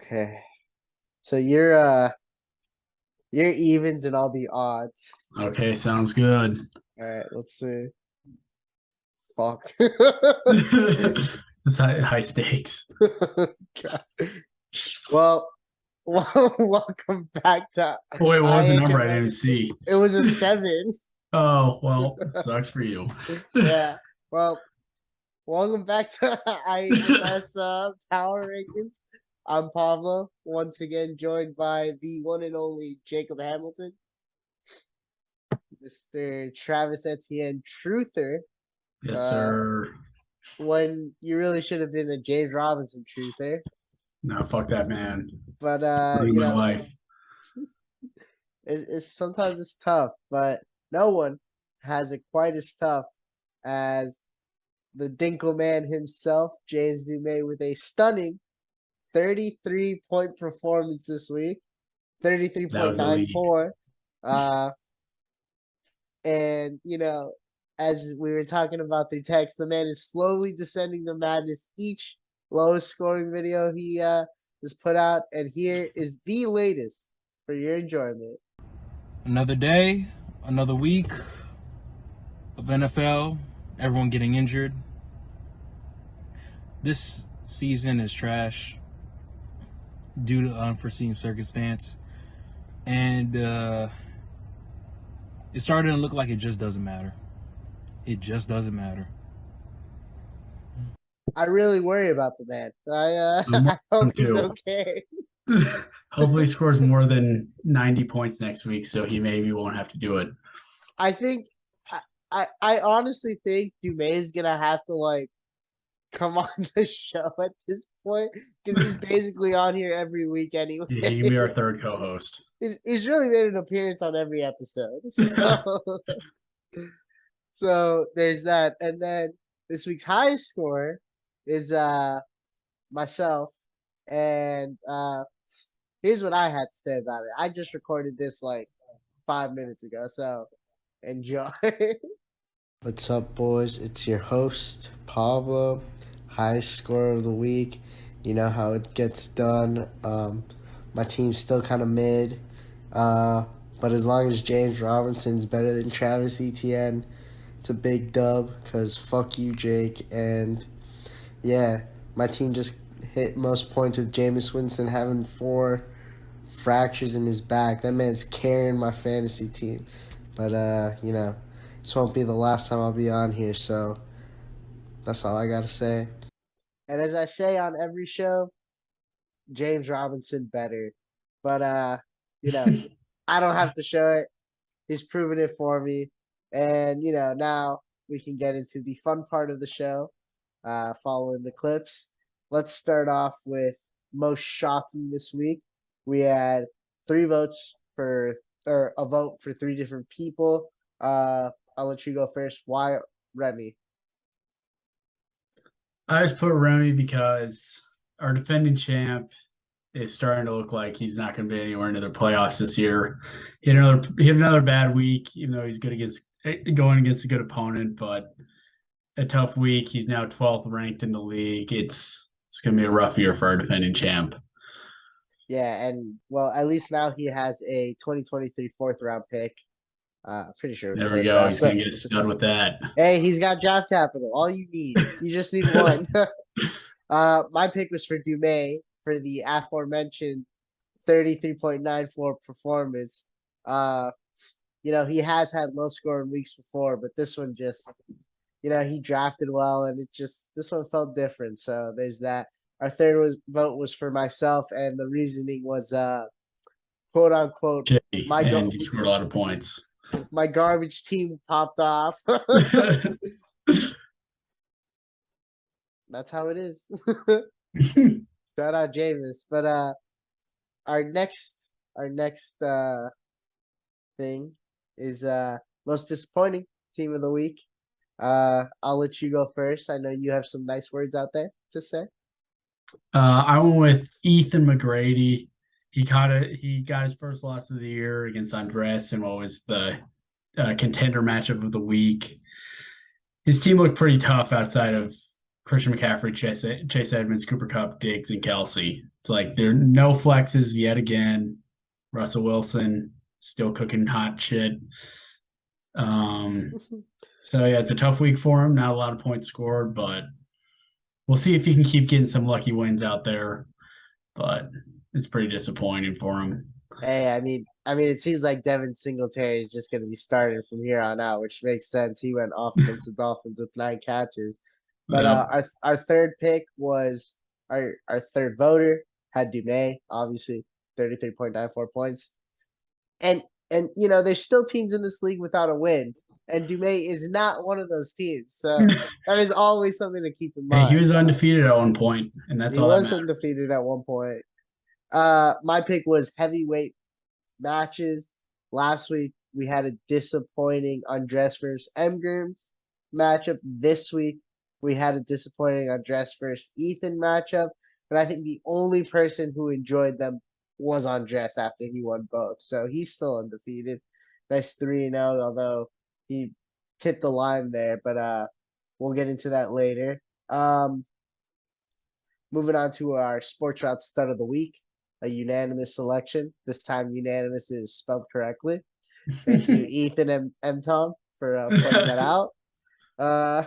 Okay. So you're evens and I'll be odds. Okay, sounds good. All right, let's see. Fuck. It's high stakes. God. Well, welcome back to Oh, wait, what was the number? I IHMS. didn't see. It was a 7. Oh, well, sucks for you. Yeah. Well, welcome back to IHMS Power Rankings. I'm Pablo, once again joined by the one and only Jacob Hamilton, Mr. Travis Ettiene Truther. Yes, Uh, sir. when you really should have been a James Robinson Truther, No, fuck that man. but Ruined my life. it's sometimes it's tough, but no one has it quite as tough as the Dinkle man himself, James Dume, with a stunning 33-point performance this week, That was elite. 33.94. Uh, and as we were talking about through text, the man is slowly descending to madness. Each lowest scoring video he has put out, and here is the latest for your enjoyment. Another day, another week of NFL, everyone getting injured. This season is trash due to unforeseen circumstance. And it's starting to look like it just doesn't matter. It just doesn't matter. I really worry about the man. I hope he's okay. Hopefully he scores more than 90 points next week, so he maybe won't have to do it. I think I honestly think Dume is gonna have to come on the show at this point because he's basically on here every week anyway. He can be our third co-host. He's really made an appearance on every episode. So there's that. And then this week's highest score is myself. And here's what I had to say about it. I just recorded this like 5 minutes ago, so enjoy. What's up, boys? It's your host, Pablo. Highest score of the week. You know how it gets done. My team's still kind of mid. But as long as James Robinson's better than Travis Ettiene, it's a big dub because fuck you, Jake. And yeah, my team just hit most points with Jameis Winston having 4 fractures in his back. That man's carrying my fantasy team. But, this won't be the last time I'll be on here, so that's all I got to say. And as I say on every show, James Robinson better. But, I don't have to show it. He's proven it for me. And, now we can get into the fun part of the show, following the clips. Let's start off with most shocking this week. We had 3 votes or a vote for 3 different people. I'll let you go first. Why Remy? I just put Remy because our defending champ is starting to look like he's not going to be anywhere near the playoffs this year. He had another bad week, even though he's going against a good opponent, but a tough week. He's now 12th ranked in the league. It's going to be a rough year for our defending champ. Yeah, and well, at least now he has a 2023 4th round pick. Pretty sure. There we go. He's going to get stud with that. Hey, he's got draft capital. All you need. You just need one. My pick was for Dume for the aforementioned 33.94 performance. He has had low scoring weeks before, but this one just, he drafted well, and this one felt different. So there's that. Our third vote was for myself, and the reasoning was, quote unquote, and he scored a lot of points. My garbage team popped off. That's how it is. Shout out Jameis. But our next thing is most disappointing team of the week. I'll let you go first. I know you have some nice words out there to say. I went with Ethan McGrady. He got his first loss of the year against Andres in what was the contender matchup of the week. His team looked pretty tough outside of Christian McCaffrey, Chase Edmonds, Cooper Kupp, Diggs, and Kelsey. It's like there are no flexes yet again. Russell Wilson still cooking hot shit. So yeah, it's a tough week for him. Not a lot of points scored, but we'll see if he can keep getting some lucky wins out there. But it's pretty disappointing for him. Hey, it seems like Devin Singletary is just going to be starting from here on out, which makes sense. He went offense to Dolphins with 9 catches. But Yep. our third pick was our third voter had Dumais, obviously 33.94 points. And there's still teams in this league without a win, and Dumais is not one of those teams. So that is always something to keep in Hey, mind. he was undefeated at one point, and that's He all that was matters. undefeated at one point. My pick was heavyweight matches. Last week we had a disappointing Undress versus Mgrooms matchup. This week we had a disappointing Undress versus Ethan matchup. And I think the only person who enjoyed them was Undress after he won both. So he's still undefeated. That's 3-0, although he tipped the line there, but we'll get into that later. Moving on to our Sports Route Stud of the Week, a unanimous selection. This time, unanimous is spelled correctly. Thank you, Ethan and M. Tom, for pointing that out.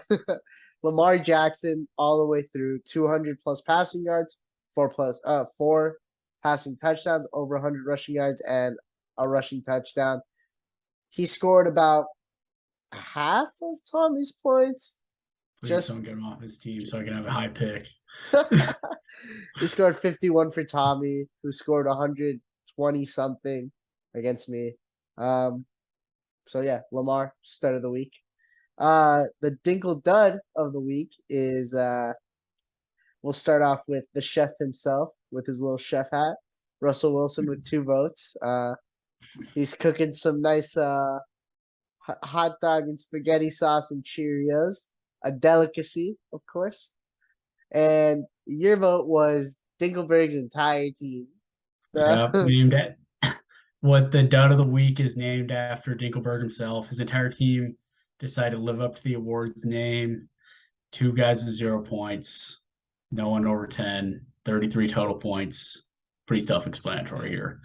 Lamar Jackson all the way through 200 plus passing yards, 4 passing touchdowns, over 100 rushing yards, and a rushing touchdown. He scored about half of Tommy's points. Please don't get him off his team so I can have a high pick. He scored 51 for Tommy, who scored 120 something against me. So yeah, Lamar, stud of the week. The Dinkle Dud of the week is we'll start off with the chef himself with his little chef hat. Russell Wilson with 2 votes. He's cooking some nice hot dog and spaghetti sauce and Cheerios, a delicacy, of course. And your vote was Dinkelberg's entire team. Yep, named it. What the dud of the week is named after Dinkelberg himself. His entire team decided to live up to the award's name. 2 guys with 0 points. No one over 10. 33 total points. Pretty self-explanatory here.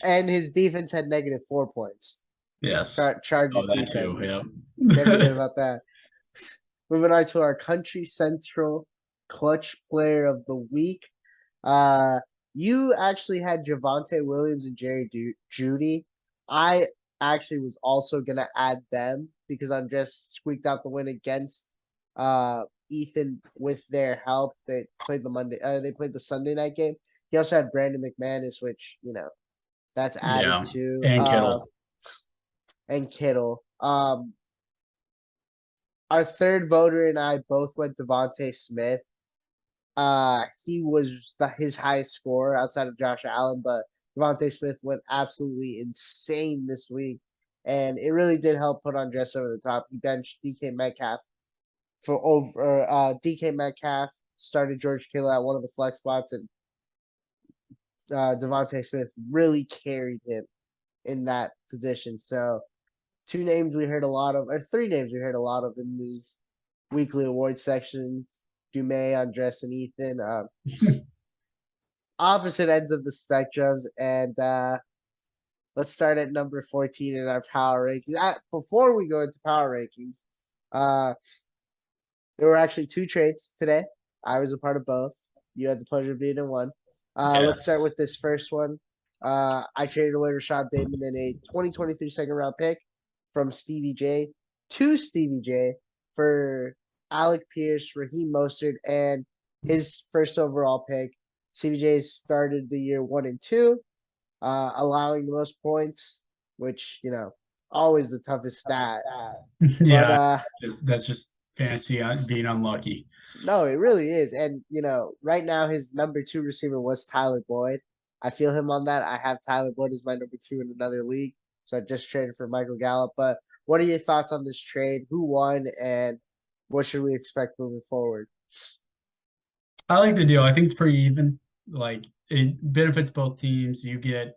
And his defense had -4 points. Yes. Chargers that defense. too, yep. Can't forget about that. Moving on to our Country Central Clutch Player of the Week. You actually had Javonte Williams and Jerry Jeudy. I actually was also gonna add them because I'm just squeaked out the win against Ethan with their help. They played the Sunday night game. He also had Brandon McManus, which that's added to, and Kittle. And Kittle. Our third voter and I both went Devontae Smith. He was his highest scorer outside of Josh Allen, but Devontae Smith went absolutely insane this week, and it really did help put Undress over the top. He benched DK Metcalf DK Metcalf started George Kittle at one of the flex spots, and Devontae Smith really carried him in that position. So 2 names we heard a lot of, or 3 names we heard a lot of in these weekly award sections: Dumais, Undress, and Ethan. Opposite ends of the spectrums, and let's start at number 14 in our power rankings. Before we go into power rankings, there were actually 2 trades today. I was a part of both. You had the pleasure of being in one. Let's start with this first one. I traded away Rashad Bateman in a 2023 second-round pick from Stevie J to Stevie J for Alec Pierce, Raheem Mostert, and his first overall pick. Stevie J started the year 1-2, allowing the most points, which always the toughest stat. Yeah, but, that's just fantasy being unlucky. No, it really is. And right now his number 2 receiver was Tyler Boyd. I feel him on that. I have Tyler Boyd as my number 2 in another league. So I just traded for Michael Gallup. But what are your thoughts on this trade? Who won, and what should we expect moving forward? I like the deal. I think it's pretty even. Like, it benefits both teams. You get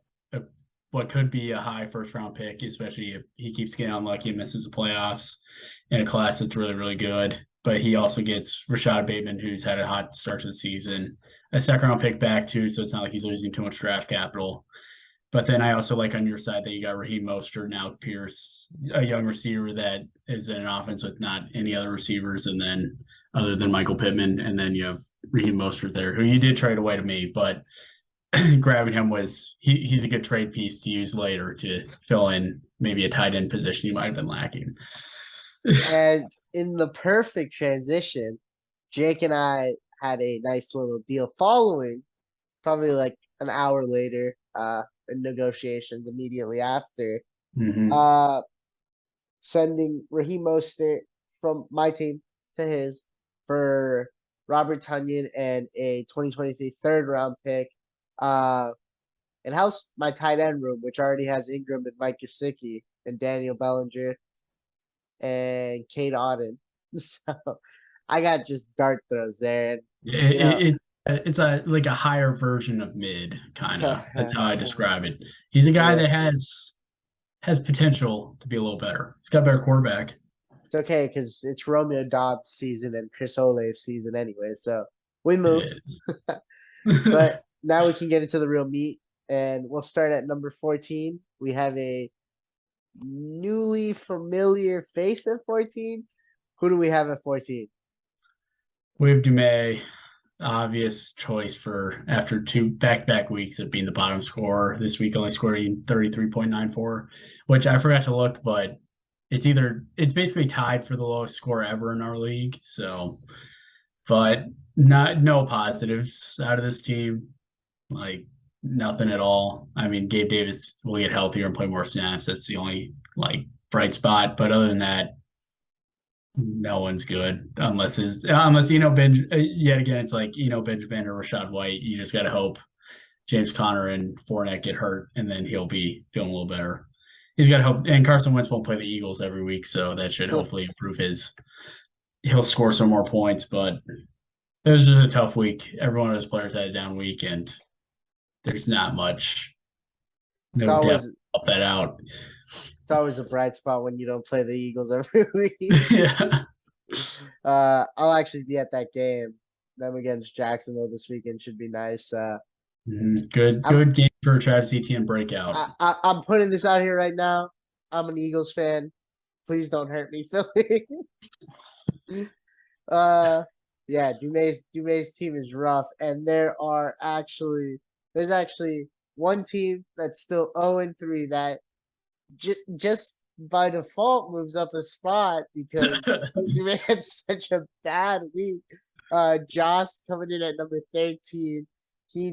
what could be a high first-round pick, especially if he keeps getting unlucky and misses the playoffs in a class that's really, really good. But he also gets Rashad Bateman, who's had a hot start to the season. a second round pick back too, so it's not like he's losing too much draft capital. But then I also like on your side that you got Raheem Mostert, now Pierce, a young receiver that is in an offense with not any other receivers, and then other than Michael Pittman, and then you have Raheem Mostert there, who you did trade away to me, but grabbing him was he's a good trade piece to use later to fill in maybe a tight end position you might have been lacking. And in the perfect transition, Jake and I had a nice little deal following, probably like an hour later, in negotiations immediately after, Mm-hmm. sending Raheem Mostert from my team to his for Robert Tonyan and a 2023 third round pick. It helps my tight end room, which already has Ingram and Mike Gesicki and Daniel Bellinger and Kate Auden. So I got just dart throws there. And, you know, It's a like a higher version of mid, kind of. That's how I describe it. He's a guy yeah, that has potential to be a little better. He's got a better quarterback. it's okay because it's Romeo Dobbs season and Chris Olave season anyway. So we move. But now we can get into the real meat, and we'll start at number 14. We have a newly familiar face at 14. Who do we have at 14? We have Dumais, obvious choice for after 2 back-to-back weeks of being the bottom scorer. This week only scoring 33.94, which I forgot to look, but it's basically tied for the lowest score ever in our league. So, but no positives out of this team, like nothing at all. I mean, Gabe Davis will get healthier and play more snaps. That's the only like bright spot. But other than that, no one's good unless Ben. Yet again, it's like Benjamin or Rashad White. You just got to hope James Conner and Fournette get hurt, and then he'll be feeling a little better. He's got to hope, and Carson Wentz won't play the Eagles every week, so that should hopefully improve he'll score some more points, but it was just a tough week. Every one of those players had a down week, and there's not much, no depth to help that out. It's always a bright spot when you don't play the Eagles every week. Yeah. I'll actually be at that game. Them against Jacksonville this weekend should be nice. Good game for Travis Ettiene breakout. I'm putting this out here right now. I'm an Eagles fan. Please don't hurt me, Philly. Yeah, Dumais' team is rough, and there's actually one team that's still 0-3 that just by default moves up a spot because Dumais had such a bad week. Josh coming in at number 13. He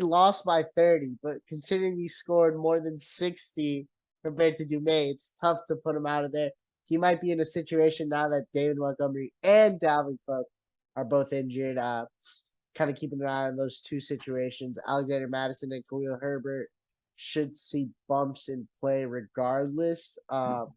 lost by 30, but considering he scored more than 60 compared to Dumais, it's tough to put him out of there. He might be in a situation now that David Montgomery and Dalvin Cook are both injured. Kind of keeping an eye on those two situations. Alexander Madison and Khalil Herbert should see bumps in play regardless. But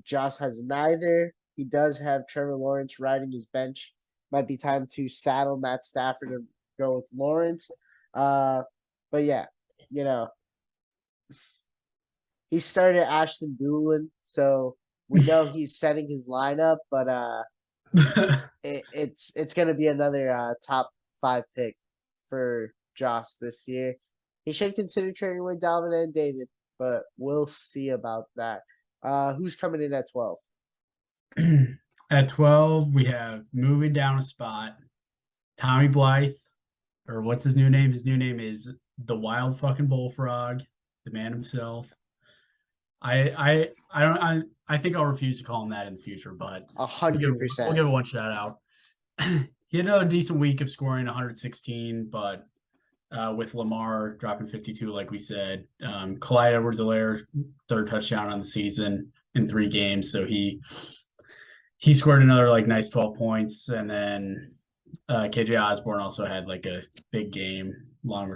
Josh has neither. He does have Trevor Lawrence riding his bench. Might be time to saddle Matt Stafford and go with Lawrence. But yeah, he started Ashton Doolin, so we know he's setting his lineup, but it's gonna be another top 5 pick for Josh this year. He should consider trading away Dalvin and David, but we'll see about that. Who's coming in at 12? At 12, we have moving down a spot, Tommy Blythe, or what's his new name? His new name is the Wild Fucking Bullfrog, the man himself. I think I'll refuse to call him that in the future, but 100%. We'll give it one shout out. He had another decent week of scoring 116, but with Lamar dropping 52, like we said, Clyde Edwards-Helaire, third touchdown on the season in 3 games, so he scored another like nice 12 points, and then KJ Osborne also had like a big game, some long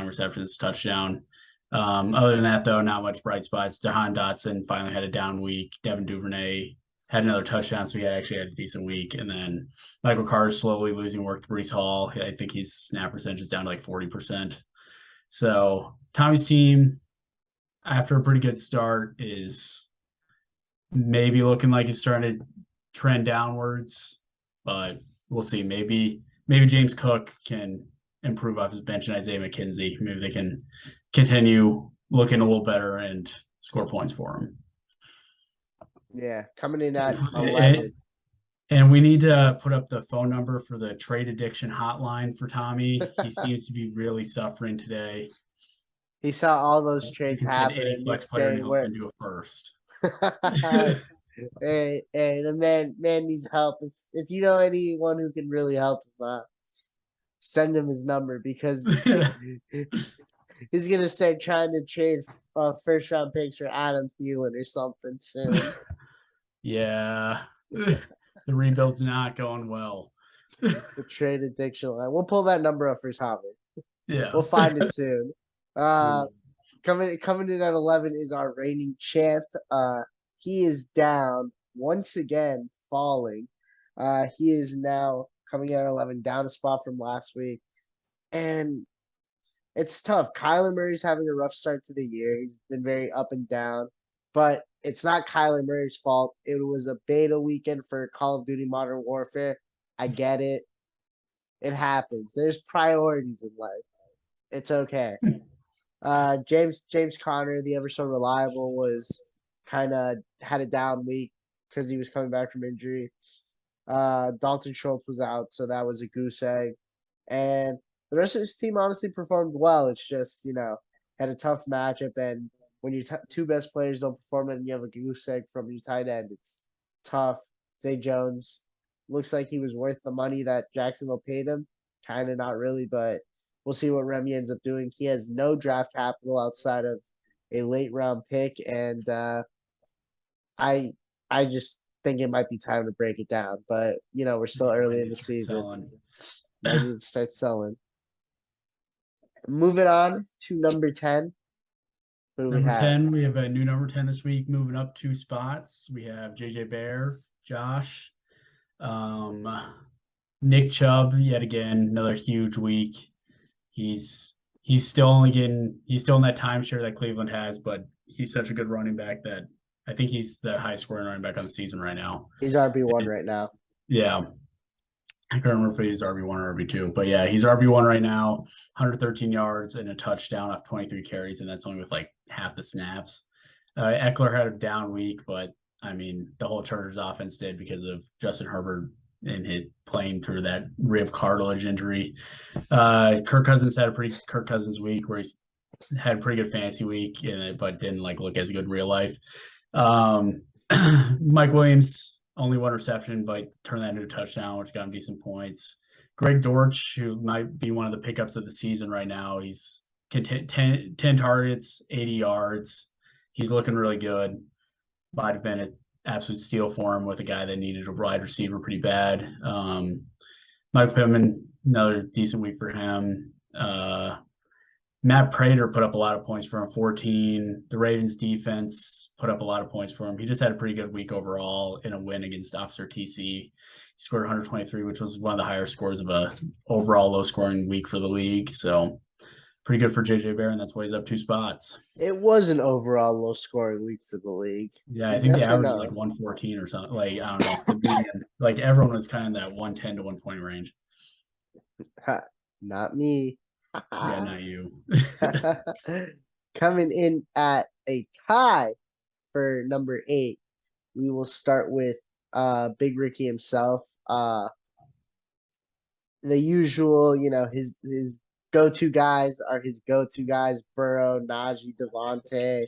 receptions, touchdown. Other than that, though, not much bright spots. Jahan Dotson finally had a down week. Devin Duvernay had another touchdown, so he actually had a decent week. And then Michael Carter slowly losing work to Breece Hall. I think his snap percentage is down to like 40%. So Tommy's team, after a pretty good start, is maybe looking like it's starting to trend downwards, but we'll see. Maybe James Cook can improve off his bench and Isaiah McKenzie. Maybe they can continue looking a little better and score points for him. Yeah, coming in at 11. And we need to put up the phone number for the trade addiction hotline for Tommy. He seems to be really suffering today. He saw all those trades happen any and flex he'd player say, and he'll send you a first. Hey, the man needs help. If you know anyone who can really help him, send him his number because he's gonna start trying to trade first round picks for Adam Thielen or something soon. Yeah, the rebuild's not going well. The trade addiction line. We'll pull that number up for Tommy. Yeah, We'll find it soon. Coming in at 11 is our reigning champ. He is down once again, falling. He is now coming in at 11, down a spot from last week, and it's tough. Kyler Murray's having a rough start to the year. He's been very up and down, but it's not Kyler Murray's fault. It was a beta weekend for Call of Duty Modern Warfare. I get it. It happens. There's priorities in life. It's okay. James Conner, the ever so reliable, was kind of had a down week because he was coming back from injury. Dalton Schultz was out, so that was a goose egg. And the rest of his team honestly performed well. It's just, had a tough matchup. And when your two best players don't perform and you have a goose egg from your tight end, it's tough. Zay Jones looks like he was worth the money that Jacksonville paid him. Kind of not really, but we'll see what Remy ends up doing. He has no draft capital outside of a late round pick. And I just think it might be time to break it down. But, we're still early in the season. I need to start selling. Moving on to number 10. Who do we number have? 10, we have a new number 10 this week, moving up 2 spots. We have JJ Bear, Josh, Nick Chubb, yet again, another huge week. He's still in that timeshare that Cleveland has, but he's such a good running back that I think he's the highest scoring running back on the season right now. He's RB1 right now. Yeah. I can't remember if he's RB1 or RB2, but yeah, he's RB1 right now, 113 yards and a touchdown off 23 carries, and that's only with like half the snaps. Eckler had a down week, but I mean, the whole Chargers offense did because of Justin Herbert and hit playing through that rib cartilage injury. Kirk Cousins had a pretty Kirk Cousins week where he's had a pretty good fantasy week, but didn't look as good in real life. Mike Williams, only one reception, but turned that into a touchdown, which got him decent points. Greg Dortch, who might be one of the pickups of the season right now, he's 10 targets, 80 yards. He's looking really good. Might have been an absolute steal for him with a guy that needed a wide receiver pretty bad. Mike Pittman, another decent week for him. Matt Prater put up a lot of points for him, 14. The Ravens defense put up a lot of points for him. He just had a pretty good week overall in a win against Officer TC. He scored 123, which was one of the higher scores of a overall low-scoring week for the league. So pretty good for JJ Bear, and that's why he's up 2 spots. It was an overall low-scoring week for the league. Yeah, I think the average is 114 or something. I don't know. Everyone was kind of in that 110 to 120 range. Not me. Yeah, not you. Coming in at a tie for number 8, we will start with Big Ricky himself. The usual, his go-to guys are his go-to guys: Burrow, Najee, Devontae.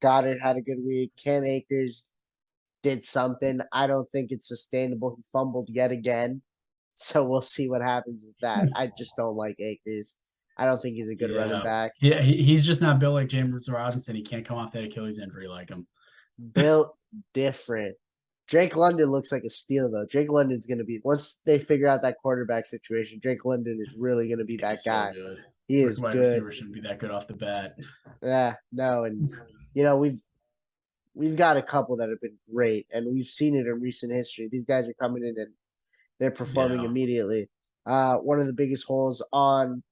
Goddard had a good week. Cam Akers did something. I don't think it's sustainable. He fumbled yet again. So we'll see what happens with that. I just don't like Akers. I don't think he's a good running back. Yeah, he's just not built like James Robinson. He can't come off that Achilles injury like him. Built different. Drake London looks like a steal, though. Drake London's going to be, once they figure out that quarterback situation, Drake London is really going to be that guy. So he is wide good. Receiver shouldn't be that good off the bat. Yeah, no, and we've got a couple that have been great, and we've seen it in recent history. These guys are coming in and they're performing immediately. One of the biggest holes on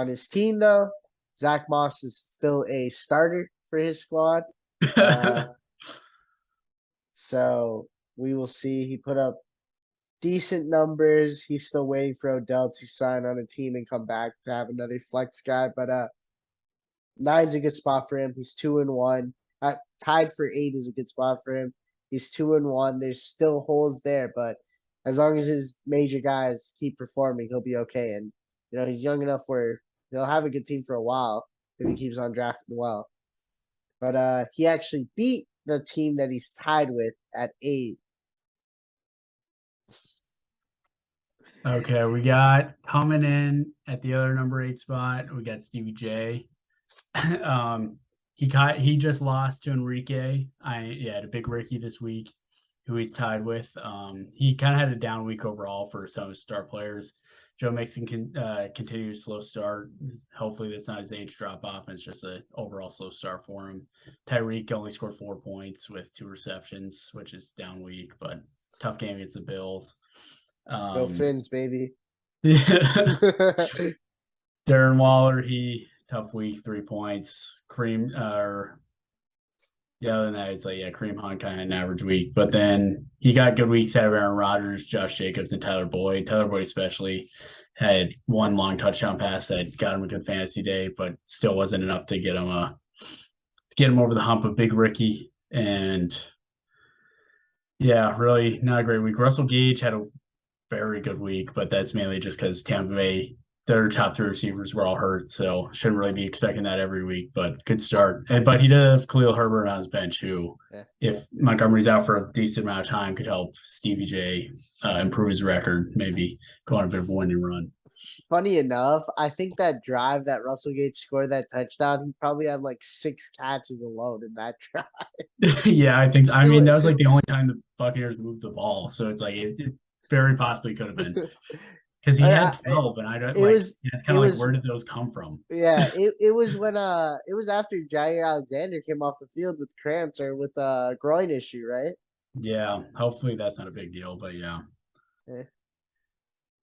his team, though, Zach Moss is still a starter for his squad. So we will see. He put up decent numbers. He's still waiting for Odell to sign on a team and come back to have another flex guy. But 9's a good spot for him. He's 2-1. Tied for 8 is a good spot for him. He's 2-1. There's still holes there, but as long as his major guys keep performing, he'll be okay. And he's young enough where he'll have a good team for a while if he keeps on drafting well. But he actually beat the team that he's tied with at 8. Okay, we got coming in at the other number 8 spot. We got Stevie J. He just lost to Enrique. Had a big Ricky this week, who he's tied with. He kind of had a down week overall for some of his star players. Joe Mixon can continue a slow start. Hopefully that's not his age drop off, and it's just an overall slow start for him. Tyreek only scored 4 points with 2 receptions, which is down week, but tough game against the Bills. Go Finns, baby. Darren Waller, tough week, 3 points. Kareem other than that, it's Kareem Hunt kind of an average week. But then he got good weeks out of Aaron Rodgers, Josh Jacobs, and Tyler Boyd. Tyler Boyd especially had 1 long touchdown pass that got him a good fantasy day, but still wasn't enough to get him over the hump of Big Ricky. And really not a great week. Russell Gage had a very good week, but that's mainly just because Tampa Bay, their top 3 receivers were all hurt, so shouldn't really be expecting that every week, but good start. But he did have Khalil Herbert on his bench, who, if Montgomery's out for a decent amount of time, could help Stevie J improve his record, maybe go on a bit of a winning run. Funny enough, I think that drive that Russell Gage scored that touchdown, he probably had 6 catches alone in that drive. Yeah, I think so. I mean, that was the only time the Buccaneers moved the ball, so it's it very possibly could have been. Because he had 12, and I don't it's kind of where did those come from? Yeah, it was when it was after Jair Alexander came off the field with cramps or with a groin issue, right? Yeah, hopefully that's not a big deal, but yeah.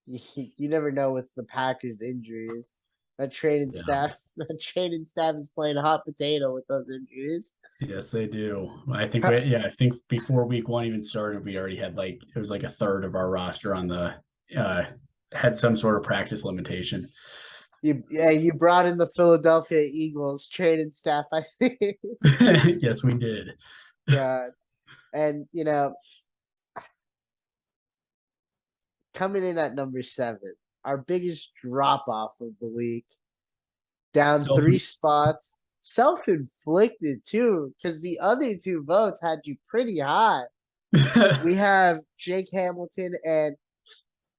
You never know with the Packers injuries. That training staff is playing hot potato with those injuries. Yes, they do. I think I think before week 1 even started, we already had it was a third of our roster on the had some sort of practice limitation. You brought in the Philadelphia Eagles training staff, I think. Yes, we did. God. And coming in at number 7, our biggest drop off of the week, down 3 spots, self-inflicted too, because the other 2 votes had you pretty high. We have Jake Hamilton, and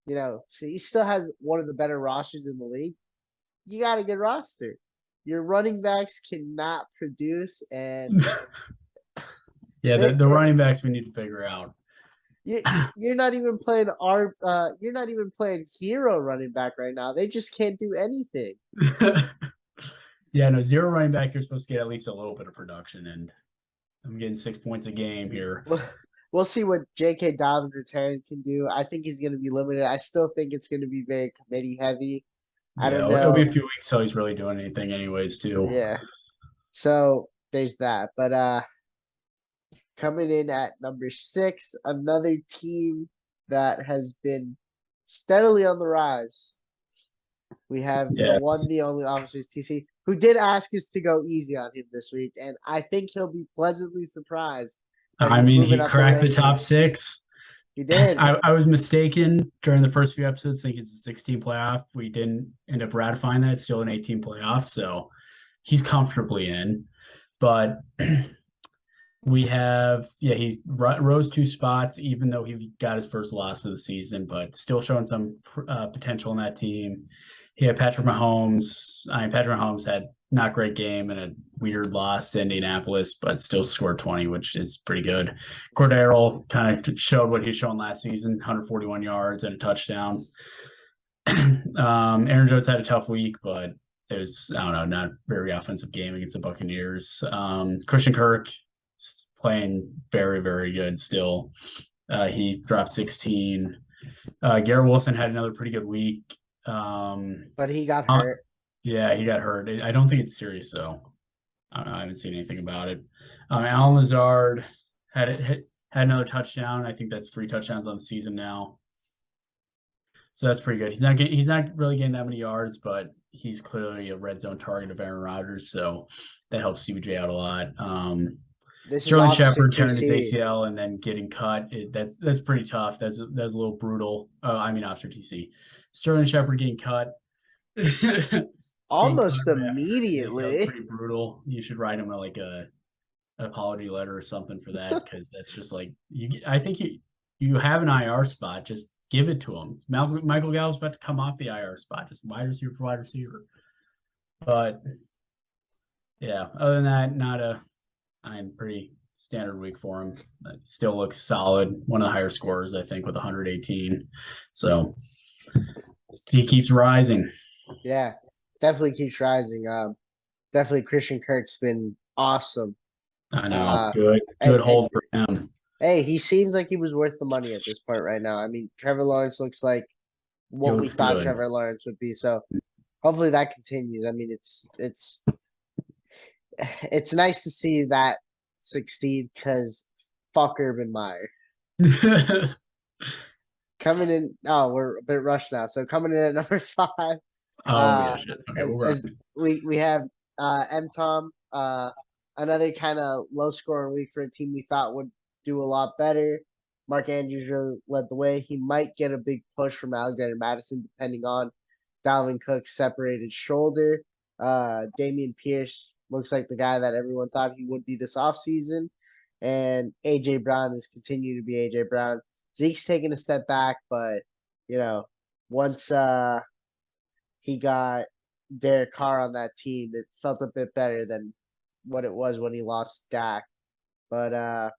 so he still has one of the better rosters in the league. You got a good roster. Your running backs cannot produce, and the running backs we need to figure out. You're not even playing you're not even playing hero running back right now. They just can't do anything. Zero running back. You're supposed to get at least a little bit of production, and I'm getting 6 points a game here. We'll see what J.K. Dobbins return can do. I think he's going to be limited. I still think it's going to be very committee heavy. I don't know. It'll be a few weeks till he's really doing anything anyways, too. Yeah. So there's that. But coming in at number 6, another team that has been steadily on the rise. We have the one, the only officer, TC, who did ask us to go easy on him this week, and I think he'll be pleasantly surprised. I mean, he cracked the top 6. He did. I was mistaken during the first few episodes, thinking it's a 16 playoff. We didn't end up ratifying that. It's still an 18 playoff, so he's comfortably in. But we have, he's rose 2 spots, even though he got his first loss of the season, but still showing some potential in that team. He had Patrick Mahomes. Patrick Mahomes had not great game and a weird loss to Indianapolis, but still scored 20, which is pretty good. Cordero kind of showed what he's shown last season, 141 yards and a touchdown. Aaron Jones had a tough week, but it was, not a very offensive game against the Buccaneers. Christian Kirk playing very, very good still. He dropped 16. Garrett Wilson had another pretty good week. But he got hurt. Yeah, he got hurt. I don't think it's serious, though. I don't know. I haven't seen anything about it. Alan Lazard Had another touchdown. I think that's 3 touchdowns on the season now. So that's pretty good. He's not really getting that many yards, but he's clearly a red zone target of Aaron Rodgers, so that helps CBJ out a lot. This is Sterling opposite Shepard tearing his TC. ACL and then getting cut. That's pretty tough. That's a little brutal. Officer TC. Sterling Shepard getting cut. Almost getting cut immediately. pretty brutal. You should write him an apology letter or something for that, because that's just like I think you have an IR spot. Just give it to him. Michael Gallup's about to come off the IR spot. Just wide receiver for wide receiver. But yeah, other than that, pretty standard week for him. Still looks solid. One of the higher scorers, I think, with 118. So he keeps rising. Yeah, definitely keeps rising. Definitely Christian Kirk's been awesome. I know. Good hold for him. Hey, he seems like he was worth the money at this point right now. I mean, Trevor Lawrence looks like what we thought Trevor Lawrence would be. So hopefully that continues. I mean, it's nice to see that succeed, because fuck Urban Meyer. Coming in, we're a bit rushed now. So coming in at number 5. Okay, we have M Tom, another kind of low scoring week for a team we thought would do a lot better. Mark Andrews really led the way. He might get a big push from Alexander Madison, depending on Dalvin Cook's separated shoulder. Damian Pierce looks like the guy that everyone thought he would be this offseason. And A.J. Brown is continuing to be A.J. Brown. Zeke's taking a step back, but, once he got Derek Carr on that team, it felt a bit better than what it was when he lost Dak. But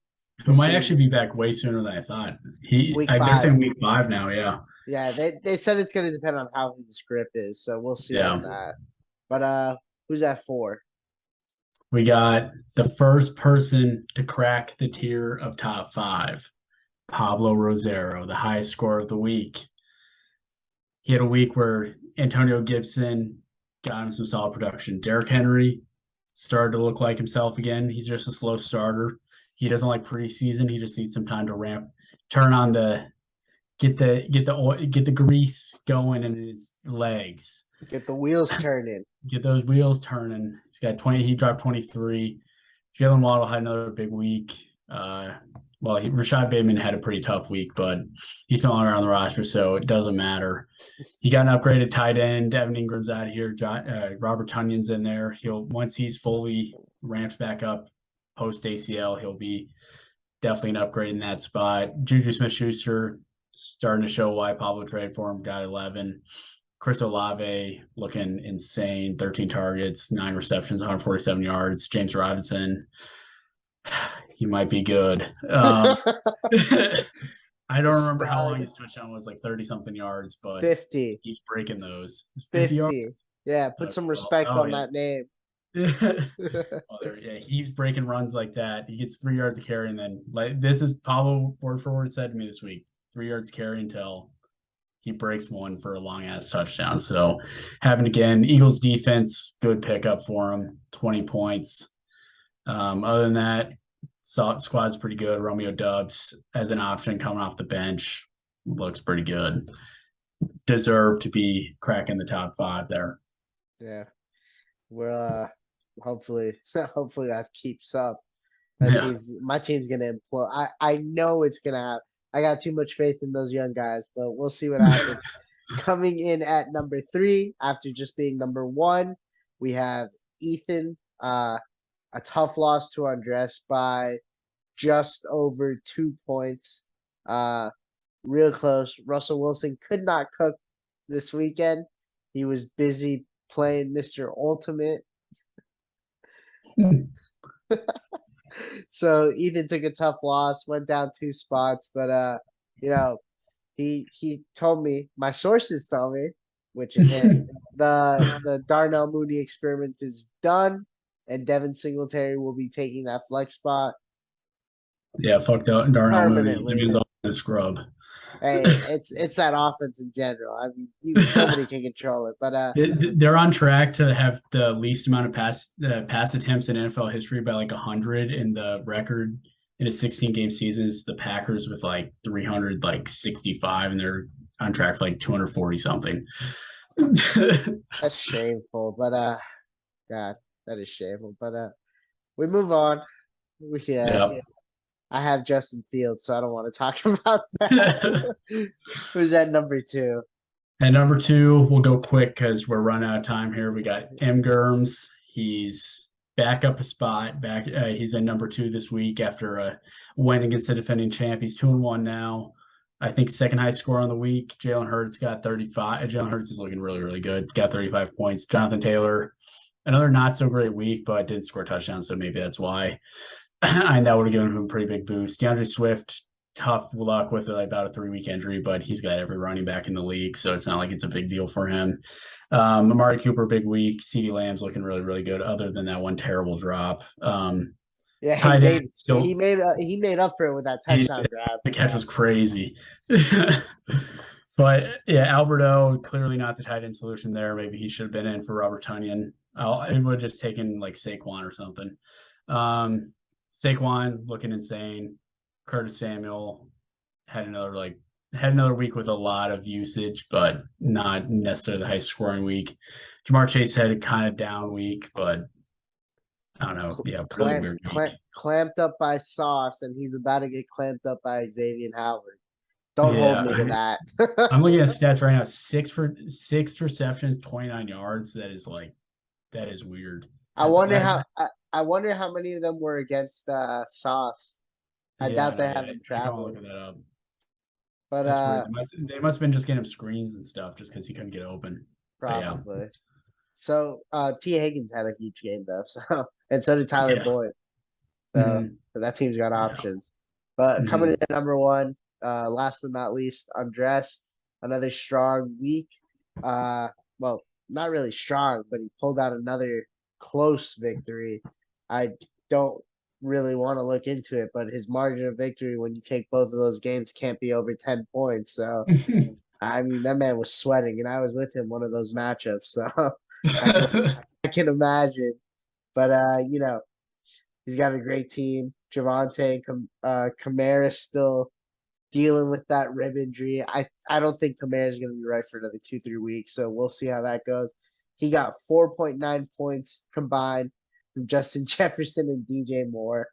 who might actually be back way sooner than I thought. They're saying week 5 now, yeah. Yeah, they said it's going to depend on how the script is, so we'll see on that. But who's at 4? We got the first person to crack the tier of top 5, Pablo Rosero, the highest scorer of the week. He had a week where Antonio Gibson got him some solid production. Derrick Henry started to look like himself again. He's just a slow starter. He doesn't like preseason. He just needs some time to get the grease going in his legs. Get the wheels turning. Get those wheels turning. He's got 20. He dropped 23. Jalen Waddle had another big week. Rashad Bateman had a pretty tough week, but he's no longer on the roster, so it doesn't matter. He got an upgraded tight end. Evan Ingram's out of here. Robert Tunyon's in there. Once he's fully ramped back up post ACL, he'll be definitely an upgrade in that spot. Juju Smith-Schuster starting to show why Pablo traded for him. Got 11. Chris Olave looking insane. 13 targets, 9 receptions, 147 yards. James Robinson. He might be good. I don't remember how long his touchdown was, like 30-something yards, but 50. He's breaking those. 50 yards? Yeah, put some respect on that name. He's breaking runs like that. He gets 3 yards of carry, and then this is Pablo word for word said to me this week: 3 yards of carry until he breaks one for a long-ass touchdown. So having again, Eagles defense, good pickup for him, 20 points. Other than that, squad's pretty good. Romeo Dubs as an option coming off the bench looks pretty good. Deserve to be cracking the top 5 there. Yeah. Well, hopefully that keeps up. My team's gonna implode. I know it's gonna happen. I got too much faith in those young guys, but we'll see what happens. Coming in at number 3, after just being number 1, we have Ethan. A tough loss to Andres by just over 2 points. Real close. Russell Wilson could not cook this weekend. He was busy playing Mr. Ultimate. So Ethan took a tough loss, went down 2 spots, but he told me, my sources tell me, which is him, the Darnell Mooney experiment is done, and Devin Singletary will be taking that flex spot. Yeah, fucked up Darnell Mooney. A scrub. Hey, it's that offense in general. I mean, nobody can control it. But they're on track to have the least amount of pass attempts in NFL history by like 100, and the record in a 16-game season is the Packers with like 365, and they're on track for like 240 something. That's shameful, but God, that is shameful. But we move on. Yep. I have Justin Fields, so I don't want to talk about that. Who's at number 2? At number 2, we'll go quick because we're running out of time here. We got M. Germs. He's back up a spot. He's at number 2 this week after a win against the defending champ. He's 2-1 now. I think second high score on the week. Jalen Hurts got 35. Jalen Hurts is looking really, really good. He's got 35 points. Jonathan Taylor, another not so great week, but didn't score touchdowns, so maybe that's why. And that would have given him a pretty big boost. DeAndre Swift, tough luck with about a 3-week injury, but he's got every running back in the league, so it's not like it's a big deal for him. Amari Cooper, big week. CeeDee Lamb's looking really, really good, other than that one terrible drop. Yeah, he made up for it with that touchdown grab. The catch was crazy. But yeah, Alberto, clearly not the tight end solution there. Maybe he should have been in for Robert Tonyan. It would have just taken like Saquon or something. Saquon looking insane. Curtis Samuel had another week with a lot of usage, but not necessarily the high scoring week. Jamar Chase had a kind of down week, but I don't know. Yeah, really weird week. Clamped up by Sauce, and he's about to get clamped up by Xavier Howard. Don't hold me to that. I'm looking at stats right now. 6 receptions, 29 yards. That is weird. I wonder how many of them were against Sauce. I doubt they have him traveling. Look that up. But they must have been just getting him screens and stuff just because he couldn't get open. Probably. Yeah. So T. Higgins had a huge game though, and so did Tyler Boyd. So that team's got options. But coming in at number 1, last but not least, Andres, another strong week. Well, not really strong, but he pulled out another close victory. I don't really want to look into it, but his margin of victory when you take both of those games can't be over 10 points. So, I mean, that man was sweating, and I was with him one of those matchups. So, I can imagine. But, he's got a great team. Javonte Kamara still dealing with that rib injury. I don't think Kamara is going to be right for another 2-3 weeks, so we'll see how that goes. He got 4.9 points combined from Justin Jefferson and DJ Moore.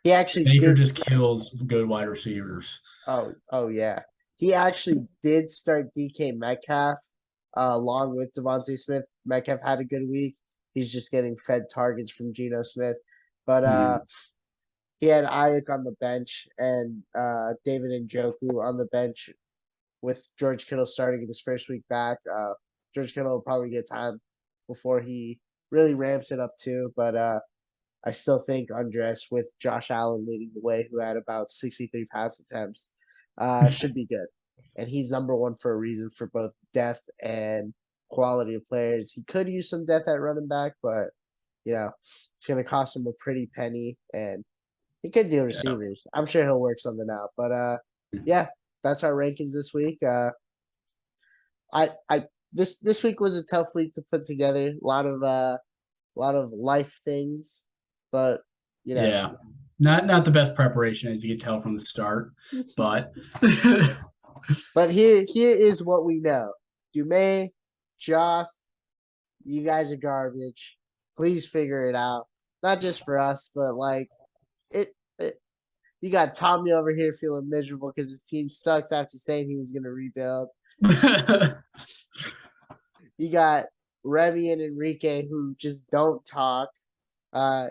He actually just kills good wide receivers. Oh yeah. He actually did start DK Metcalf along with Devontae Smith. Metcalf had a good week. He's just getting fed targets from Geno Smith. But he had Ayuk on the bench and David Njoku on the bench with George Kittle starting in his first week back. George Kittle will probably get time before he really ramps it up too. But I still think Andres, with Josh Allen leading the way, who had about 63 pass attempts, should be good. And he's number 1 for a reason for both depth and quality of players. He could use some depth at running back, but it's going to cost him a pretty penny, and he could deal receivers. I'm sure he'll work something out. But that's our rankings this week. This week was a tough week to put together. A lot of life things, but not the best preparation, as you can tell from the start. But but here is what we know. Dume, Joss, you guys are garbage. Please figure it out. Not just for us, but you got Tommy over here feeling miserable because his team sucks after saying he was going to rebuild. You got Remy and Enrique who just don't talk.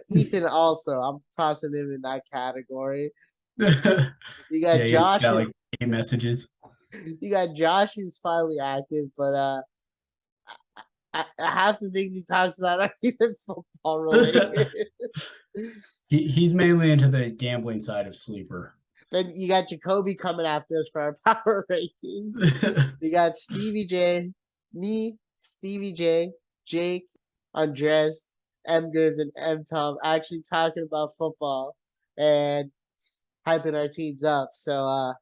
Ethan also, I'm tossing him in that category. You got Josh. Got, messages. You got Josh who's finally active, but half the things he talks about are even football related. He's mainly into the gambling side of Sleeper. Then you got Jacoby coming after us for our power rankings. You got Stevie J, me, Stevie J, Jake, Andres, M. Goods, and M. Tom actually talking about football and hyping our teams up. So,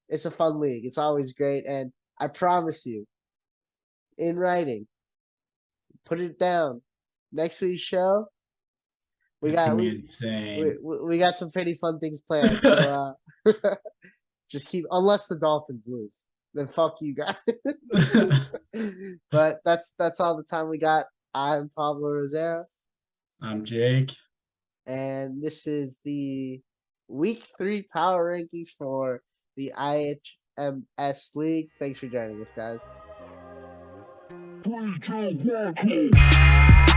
it's a fun league. It's always great. And I promise you, in writing, put it down. Next week's show, we It's got gonna be we, insane. we got some pretty fun things planned. So just keep unless the Dolphins lose, then fuck you guys. But that's all the time we got. I'm Pablo Rosero, I'm Jake. and this is the week 3 power rankings for the IHMS League. Thanks for joining us, guys. 3, 2, 1,